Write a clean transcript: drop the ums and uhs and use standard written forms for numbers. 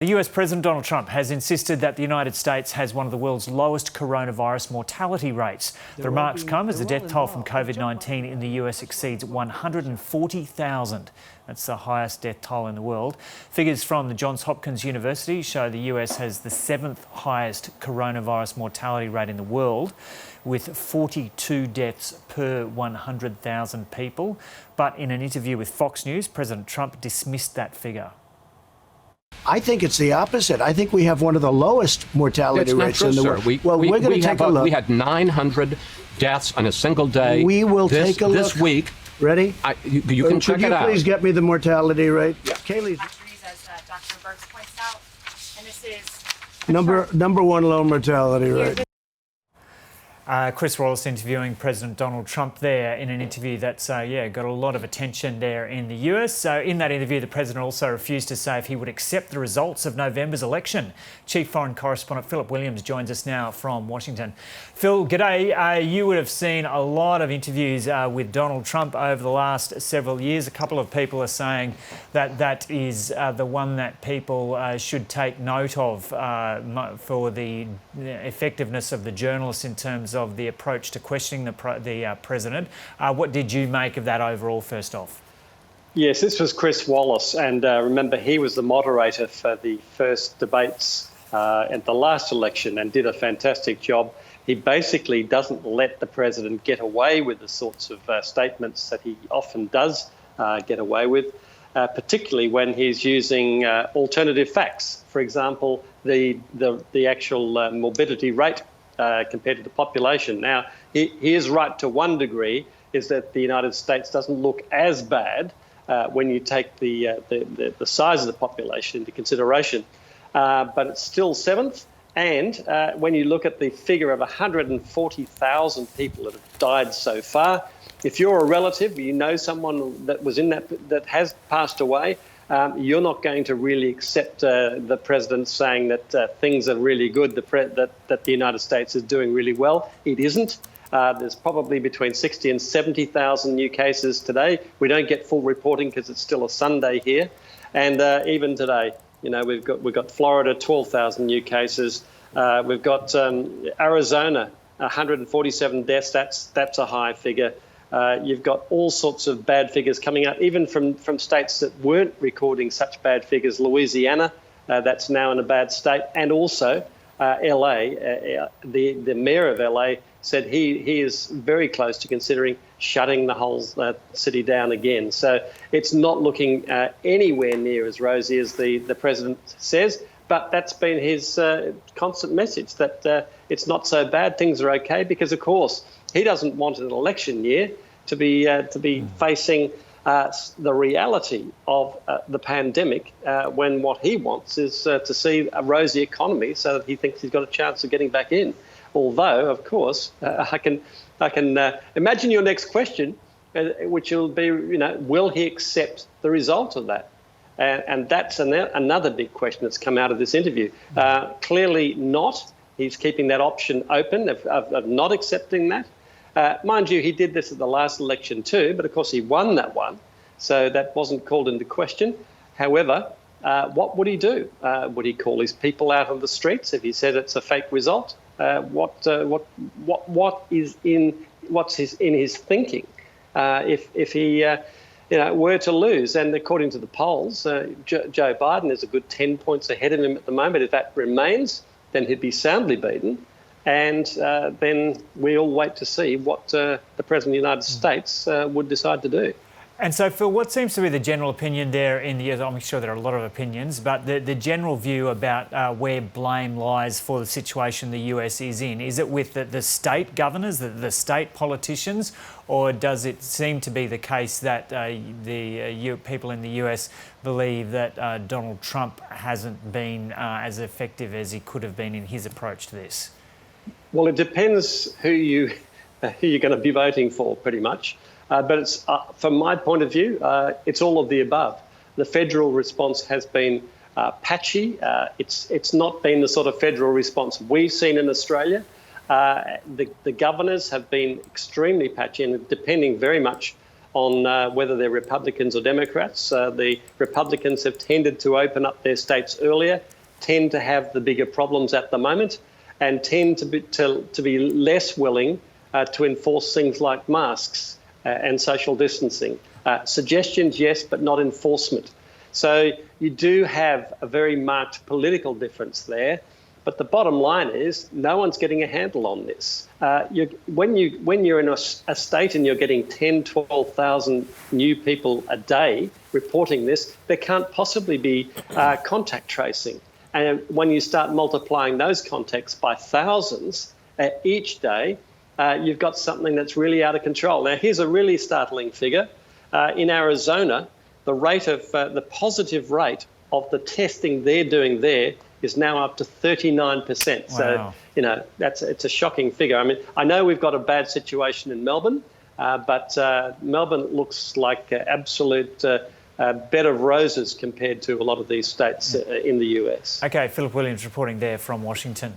The US President Donald Trump has insisted that the United States has one of the world's lowest coronavirus mortality rates. The remarks come as the death toll from COVID-19 in the US exceeds 140,000. That's the highest death toll in the world. Figures from the Johns Hopkins University show the US has the 7th highest coronavirus mortality rate in the world, with 42 deaths per 100,000 people. But in an interview with Fox News, President Trump dismissed that figure. I think it's the opposite. I think we have one of the lowest mortality rates in the world. We're going to take a look. We had 900 deaths on a single day. We will take a look. This week. Ready? You can check it out. Could you please get me the mortality rate? Yeah. Kaylee. As Dr. Burks points out, and this is Number one low mortality rate. Chris Wallace interviewing President Donald Trump there in an interview that's got a lot of attention there in the US. So in that interview, the President also refused to say if he would accept the results of November's election. Chief Foreign Correspondent Philip Williams joins us now from Washington. Phil, g'day. You would have seen a lot of interviews with Donald Trump over the last several years. A couple of people are saying that that is the one that people should take note of for the effectiveness of the journalists in terms of the approach to questioning the president. What did you make of that overall, first off? Yes, this was Chris Wallace, and remember, he was the moderator for the first debates at the last election and did a fantastic job. He basically doesn't let the president get away with the sorts of statements that he often does get away with, particularly when he's using alternative facts. For example, the actual morbidity rate compared to the population. Now, he is right to one degree, is that the United States doesn't look as bad when you take the size of the population into consideration, but it's still 7th. And when you look at the figure of 140,000 people that have died so far, if you're a relative, you know someone that was in that has passed away, you're not going to really accept the president saying that things are really good, that the United States is doing really well. It isn't. There's probably between 60 and 70,000 new cases today. We don't get full reporting because it's still a Sunday here. And even today, you know, we've got Florida, 12,000 new cases. We've got Arizona, 147 deaths. That's a high figure. You've got all sorts of bad figures coming out, even from states that weren't recording such bad figures. Louisiana, that's now in a bad state. And also LA, the mayor of LA said he is very close to considering shutting the whole city down again. So it's not looking anywhere near as rosy as the president says. But that's been his constant message, that it's not so bad, things are okay, because, of course, he doesn't want an election year to be facing the reality of the pandemic when what he wants is to see a rosy economy so that he thinks he's got a chance of getting back in. Although, of course, I can imagine your next question, which will be, will he accept the result of that? And that's another big question that's come out of this interview. Clearly not. He's keeping that option open of not accepting that. Mind you, he did this at the last election too, but of course he won that one, so that wasn't called into question. However, what would he do? Would he call his people out on the streets if he said it's a fake result? What's in his thinking if he were to lose? And according to the polls, Joe Biden is a good 10 points ahead of him at the moment. If that remains, then he'd be soundly beaten. And then we'll wait to see what the President of the United States would decide to do. And so, Phil, what seems to be the general opinion there in the US? I'm sure there are a lot of opinions, but the general view about where blame lies for the situation the US is in, is it with the state governors, the state politicians, or does it seem to be the case that the people in the US believe that Donald Trump hasn't been as effective as he could have been in his approach to this? Well, it depends who you're going to be voting for, pretty much. But it's, from my point of view, it's all of the above. The federal response has been patchy. It's not been the sort of federal response we've seen in Australia. The governors have been extremely patchy and depending very much on whether they're Republicans or Democrats. The Republicans have tended to open up their states earlier, tend to have the bigger problems at the moment, and tend to be less willing to enforce things like masks and social distancing. Suggestions, yes, but not enforcement. So you do have a very marked political difference there. But the bottom line is no one's getting a handle on this. When you're in a state and you're getting 10, 12,000 new people a day reporting this, there can't possibly be contact tracing. And when you start multiplying those contacts by thousands each day, you've got something that's really out of control. Now, here's a really startling figure. In Arizona, the positive rate of the testing they're doing there is now up to 39%. Wow. So, it's a shocking figure. I mean, I know we've got a bad situation in Melbourne, but Melbourne looks like absolute bed of roses compared to a lot of these states in the US. Okay, Philip Williams reporting there from Washington.